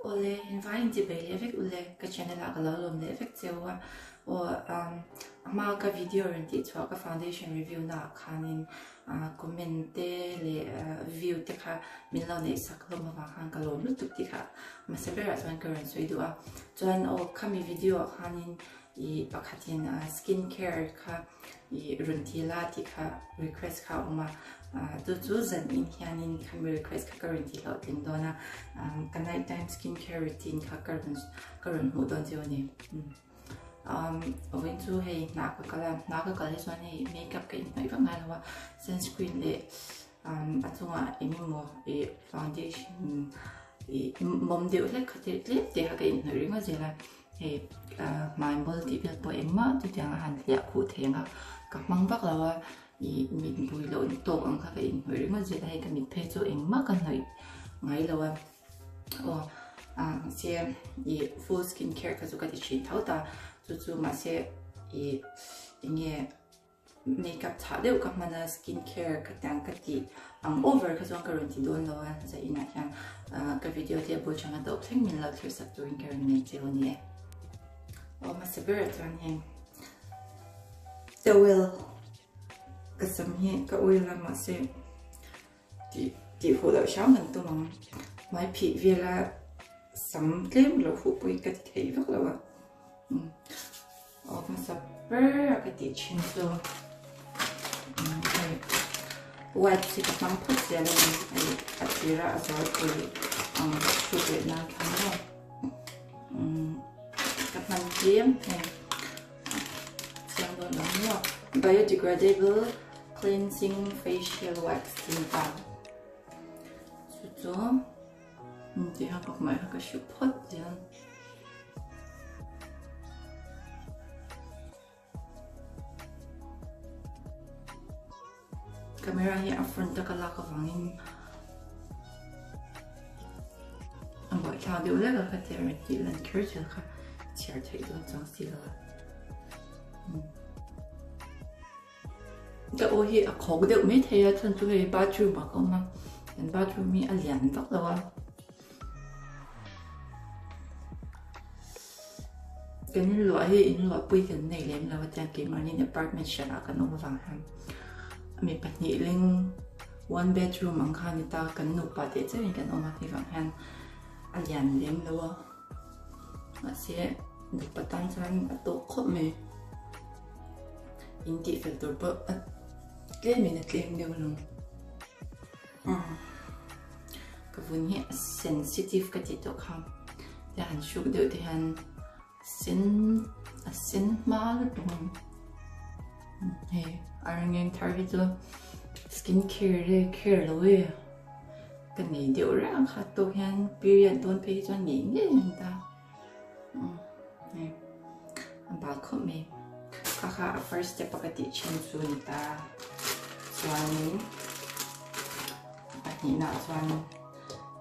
ole invite di bele vek ole ka channel la galo lom le vek zewa o ama ka video renti chwa ka foundation review na khanin comment le view te kha min lo ne sak lo ma khan ka lo lu tu ti kha ma se bera twan current so idu a chuan o kami video khanin I pakhatin skin care kha I runtila ti kha request kha uma tu chu zan in hianin khan request kha currently lo tin dona ka night time skin care routine kha current mu don je ni when to hey na ka kala so ni makeup ka mai ba ngai lawa sunscreen le atunga imi mo e foundation e mom de le khate le te ha ka in ringa zela hey my multiple po emma tu jang han lia khu thenga ka mang bak lawa I min bui lo to ang kha in hoi ma je dai ka mit phe chu engma kan noi ngai lawa o se I full skin care ka chu ka ti chin thau ta chu ma se I nge makeup tha deu ka mana skin care ka tang ka ti ang over ka zong ka ron ti don lawa za ina hian ka video te bo changa do theng min la thir sak doing care ni che ni o ma se ber tran hen the will ka sam hi ka oil la ma se ti ho da sha man to mang mai phi ve la sam tlem lo hu pui ka ti thei vak lawa o ma sa ber ka ti chin so white si ka pang phut se la ni ai atira azar ko chu ke na kan no ka man jem siang do no biodegradable cleansing facial wax tin ta so thì họ có mấy cái shop hot vậy camera hi upfront ka la ka wangin ang ba cha de ule ka te re ti lan curtain ka chair thai do chang si la cái ô hi khó cái điều mấy thầy thân chú về bathroom mà không mà đến bathroom mi ăn liền tóc rồi cái này loại hi loại bụi cái này lên là cái cái mà nên apartment share cái nó vàng ham mình bắt nhị lên one bedroom mang khăn người ta cái nó bắt để cho cái nó mà thì vàng ham ăn liền lên rồi mà sẽ được bắt tan sang tổ khóc mày in ti filter po cái mình đặt lên đều luôn cái vốn hiện sensitive cái gì đó không thì hắn chụp được thì hắn xin mà đúng không hey anh nghe target cho skin care rồi cái này điều ra khá tốt hắn period don't pay cho nhỉ người ta hey anh bảo không mày kaka first step pakati chin su ni ta chuan ni na chuan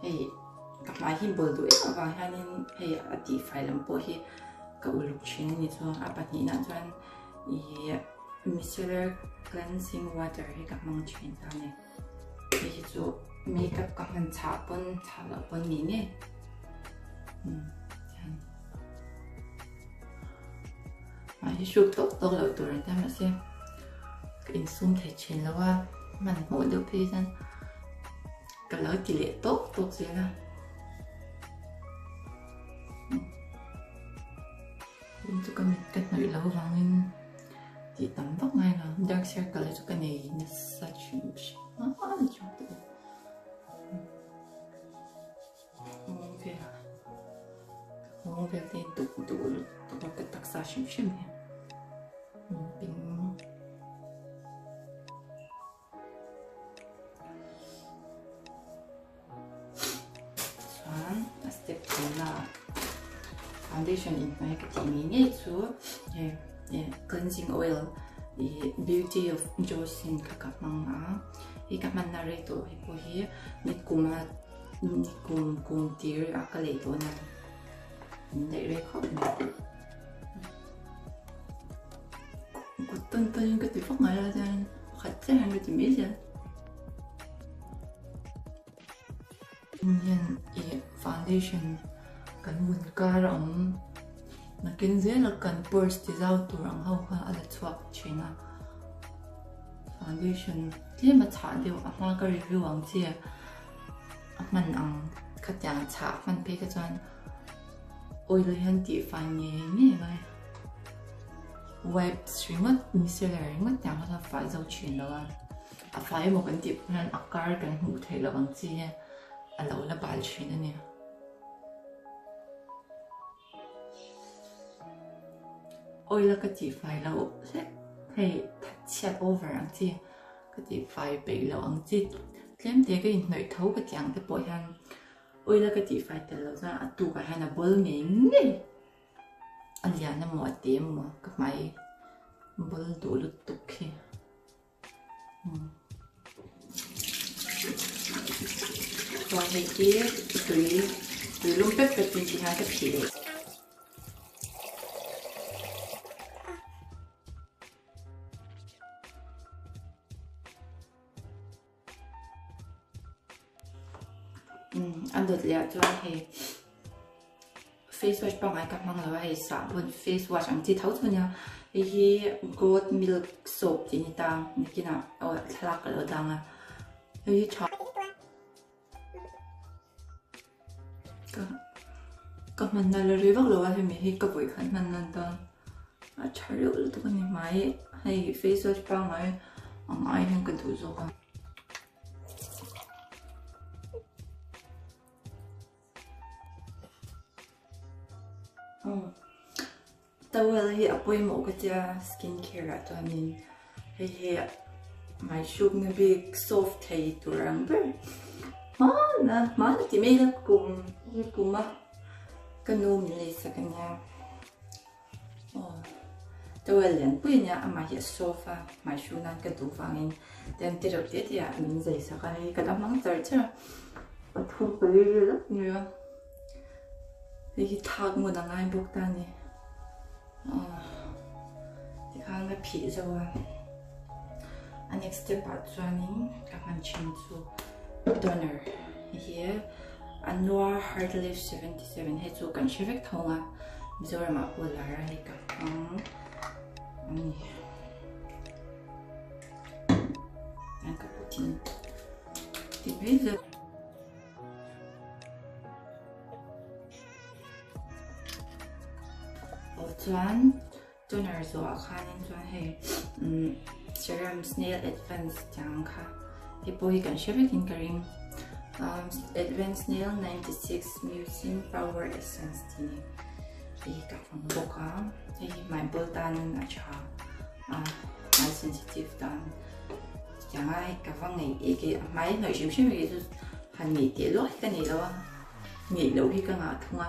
hey ka mai hi bol du e wa hanin hey ati file po hi ka uluk chin ni chuan apat ni na chuan I micellar cleansing water hi ka mang chin ta ne hi chu makeup ka man cha la pon ni ne ai chụp tốt tốt là tụi người ta mà xem cái zoom thể trên là qua mà mỗi đôi khi dân cái lỡ tỷ lệ tốt gì là cho cái mình cái này lâu vàng nên thì tắm tóc ngay là dark circle cho cái này nó sa chụp nó là chụp được ok không việc thì tụ cái đặc sản xịn này bình xoắn step là foundation in mấy cái gì nhé chú cleansing oil the beauty of Joseon các mang á thì các bạn nào đấy tổ thì có hi nít cùng tiệt cái lấy tổ này để đấy không 어떤 것도 꼭 말하자 같이 하는 게 좀 있어. 이 foundation kan mun kar na kin zel kan purse ti zau turang ho kha ala chuak china foundation tle ma cha deu a ma ka review ang chi man ang khatya cha man pe ka chan oil han ti fan ni mai web streamer ni se la ring mat yang ha fa zau chin lo a fa mo kan ti nan akar kan hu thai lo ang chi alo la bal chin ni oil ka ti fai lo se hay thật chat over ang chi ka ti fai pe lo ang chi tlem te ka in noi thau ka tiang te poi han oil ka ti fai te lo za atu ka hana bol nge nge alia na mo te mo ka mai bol do lu tu ke so hay ki tui lum pe pe tin chi ha ka phi anh được lẽ cho hay face wash bằng ai các mong là hay xả luôn face wash anh chỉ thấu thôi nha thì goat milk soap thì người ta như thế nào ở thắc ở đang à thì chọn các mình là rồi bắt đầu thì mình hay có buổi khăn mình là đó à chả được là tôi còn máy hay face wash bằng ai ai không cần thủ dầu tao là hi apoi mo cái cha skincare à cho nên hi mai shop nó bị soft thay tu răng bơ mà thì mấy là cùng mà cái nô mình lấy sao cái nhà tao là liền bữa nhà mà hi sofa mai shop nan cái tu vàng in đem tới rồi thì mình dậy sao cái đó mang tới chứ thu bự lắm nhiều thì thằng mua đang ai bốc ta nè thì khang cái phí rồi anh next step bắt cho anh các bạn chỉnh chu toner here Anwar Heart Lift 77 hay chu cần chế vết thông à rồi mà cô là ra hay cả anh các bạn tin thì bây giờ chuan toner zo khan in chuan hei serum snail advanced chang kha hi po hi kan shave in karim advanced snail 96 mucin power essence ti hi ka phong boka hi mai boltan a cha mai sensitive tan chang ai ka phong ngai ke mai noi shim shim ge han ni ti lo ka ni lo ngai lo hi ka nga thunga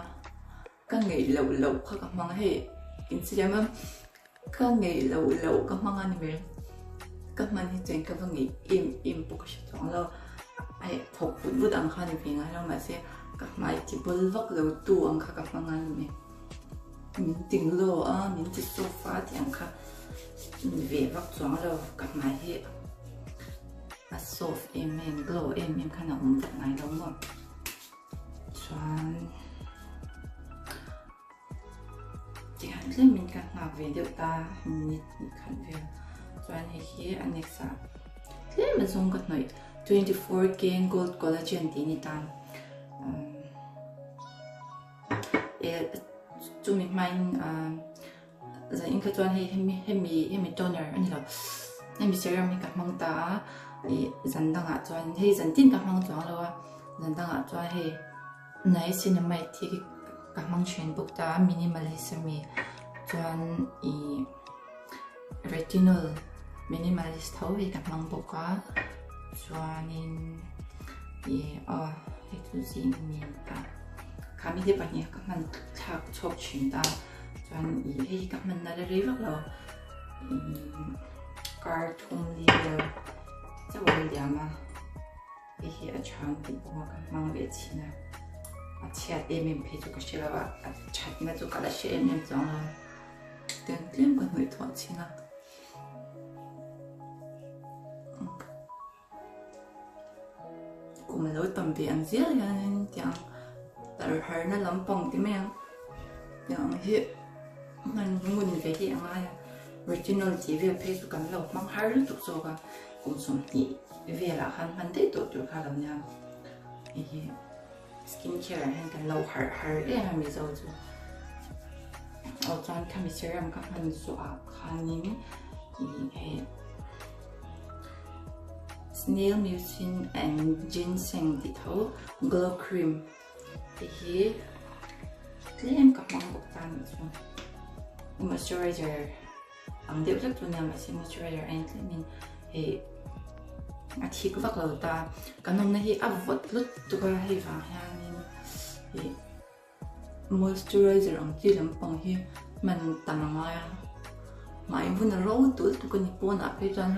ka ngai lo kha ka mang he Instagram ka ngai lo ka mang ani mel ka man hi chen ka vangi im po ka shtong lo ai thok put bu dang khan ni nga lo ma se ka mai ti bol vak lo tu ang kha ka mang ani me min ting lo min ti sofa ti ang kha ve vak chong lo ka mai hi a soft em glow em kha na um tak nai lo mo chuan mình cần ngọc về điệu ta mình khẩn về cho anh ấy Alexa thế mình dùng cái này 24K Gold Collagen tí nị ta chúng mình mang giờ những cái cho anh hay toner anh là em bị serum mình gặp mong ta dần đang ạ cho anh hay dần tin gặp mong cho anh lo dần đang ạ cho anh hay này xin em mày thì gặp mong chuyện bốc ta minimalism chuan retinol minimalist thau hi ka mang boka chuanin tu zin mi ka kami de pania ka man thak chok chin ta chuan hi ka man na re vak lo kar thum li lo chawal yama hi a chang ti boka ka mang ve china a chia em phe chu ka shela wa chat na chu kala she em chang lo den tlem kan hoi thwa china cũng là lối tầm tiền dễ nên chẳng tar har na lampang ti me yang hi man ngun ve hi anga original TV Facebook kan lo mang har tu so ka kum som ti ve la han te to tu kha lam nya hi skincare han kan lo har mi zo zu au chan kami serum ka han so a khanin hi snail mucin and ginseng di tho glow cream hi claim ka mang bok tan so moisturizer ang deu lek tu na ma si moisturizer and min he a thi ko vak lo ta kanom na hi avot lut tu ka hi va hanin he moisturizer ang ti lam pang hi man tamanga ya mai vun ro tu tu ko ni pon a pe chan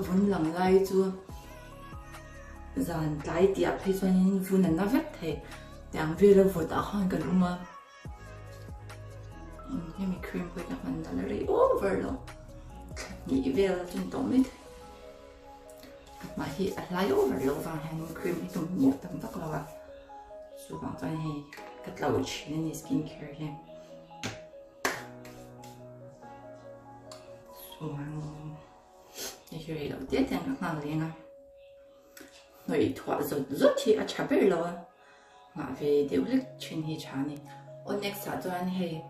vun lang lai chu zan lai ti a pe chan vun na vet the yang ve lo vo ta han kan uma Hemi cream på den handen eller over då. Ni vill inte om det. Att man hit att lie over då var hemi cream inte om mot den baklava. Så man tar hej katlauch den skincare hem. Så man det gör det det den kan lena. Noi twa zo ti a chaber lo. Ma ve de ulek chin hi chani. Och next att han hej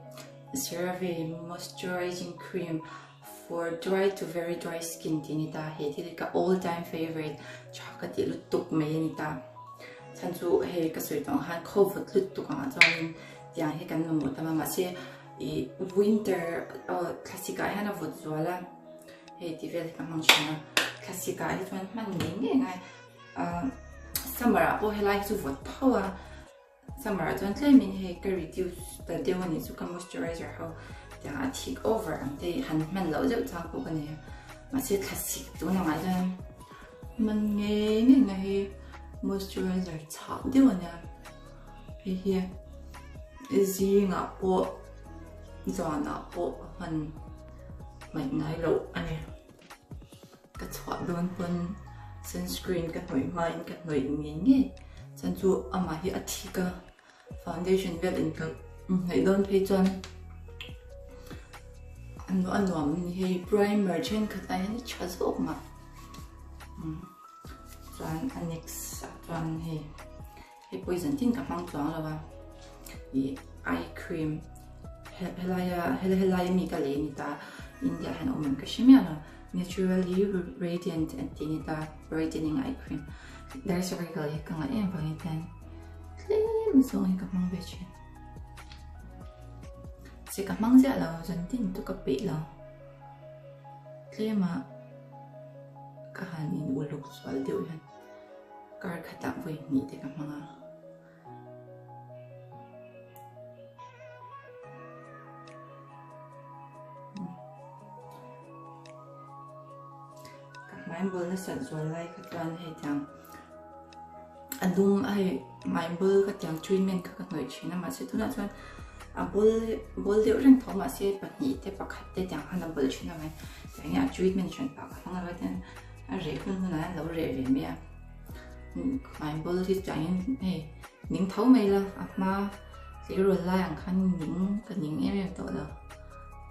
CeraVe moisturizing cream for dry to very dry skin tinita he tilika all-time favorite chakati lutuk me nita chanchu he kasoi tong han covid lutuk ang chawin tiang he kan mo tama ma se I winter classica hana vot zola he tivel ka mang china classica he twan man nge ngai summer bo he like to vot power summer don't let me hey reduce the day when it's moisturizer how they are take over and they han man lo jau chang ko ne ma se classic tu na ma jan man nge nge moisturizer cha de wana he is yin a po zona po han mai ngai lo ani ka chwa don pon sunscreen ka noi mai ka noi nge chan chu ama hi athika foundation vel in kan nei don phe chan an hi primer chen khat ai ni chazo ma chan annex chan hi poison tin ka mang chang la ba hi eye cream helaya mi ka le ni ta india han omen ka shimya naturally radiant and tinita brightening eye cream there's a regular kang ai em bang tan claim so ai ka mang be chen se ka mang ja la jan tin tu ka pe la claim a ka han in uluk swal deu han kar khata voi ni te ka manga mindfulness and so like kan he tang adum ai mindful ka tang treatment ka noi china ma se tuna chuan a bol de ren thoma se pani te pakhat te tang han bol china mai tang ya treatment chen pa ka nga ten a re hun na lo re ve me mindful ti tang he ning thau mai la ma zero la yang khan ning ka ning em to la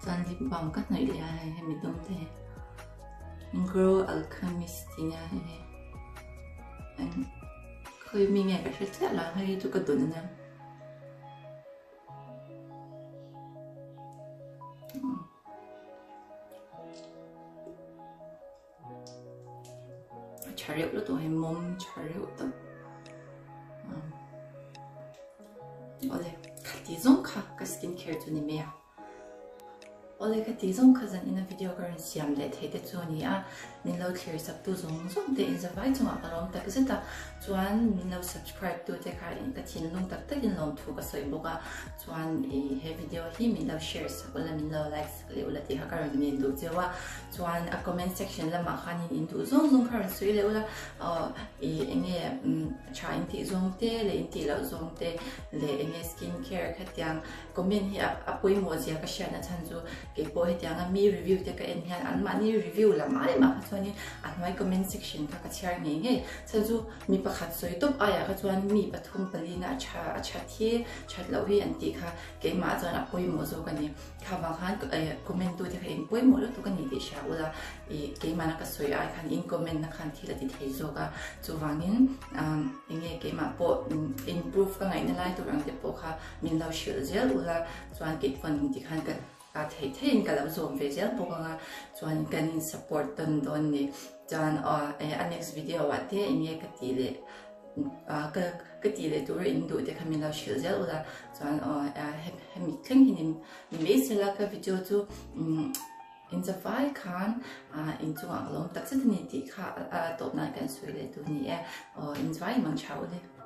chan li bam ka nai le ai he mi dum te Grow Alchemist nha anh khơi mi nghe cái rất là hay tôi cần tuần nè chả liệu đó tụi em mong chả liệu tập 어제 카티존 카 스킨케어 투님이야 Oleh kati zong kazan ina video karan siam le thete chuni a min lo clear sap tu zong de in za vai chunga kalom tak zeta chuan min lo subscribe tu te kha in ka thin long tak takin lom thu ka soi boka chuan he video hi min lo share sa wala min lo like le wala ti ha karan ni du chewa chuan a comment section lama khan in du zong karan soi le wala enge chain ti zong te le in ti lo zong te le enge skincare khatyang comment hi apoi mo zia ka share na chan chu cái bộ hệ tiếng mi review thì cái anh hiện anh mà ni review là mãi mà cho nên anh nói comment section các share nghe nghe cho dù mi bắt khát soi top ai à cho nên mi bắt thùng palina cha thi chat lâu hi anh tí khá cái mà cho nên bôi mồ rồi cái này khá vang han comment tôi thì cái bôi mồ rồi tôi cái này để share là cái mà nó cái soi ai khăn in comment nó khăn thì là thì thấy rồi cái cho vangin nghe cái mà bộ improve cái ngày này tôi rằng thì bộ khá mình lâu sửa giờ là cho nên cái phần thì khăn cái thấy thấy cái là zoom về giờ bộ cái cho nên cái support tân tân này cho nên next video vậy thì nghe cái tỷ lệ cái tỷ lệ tôi in độ thì mình lâu sửa giờ là cho nên mình khen thì mình sẽ là cái video cho in the vai khan in chung ang long tak sa ni ti kha top na kan suile tu ni in vai mang chau le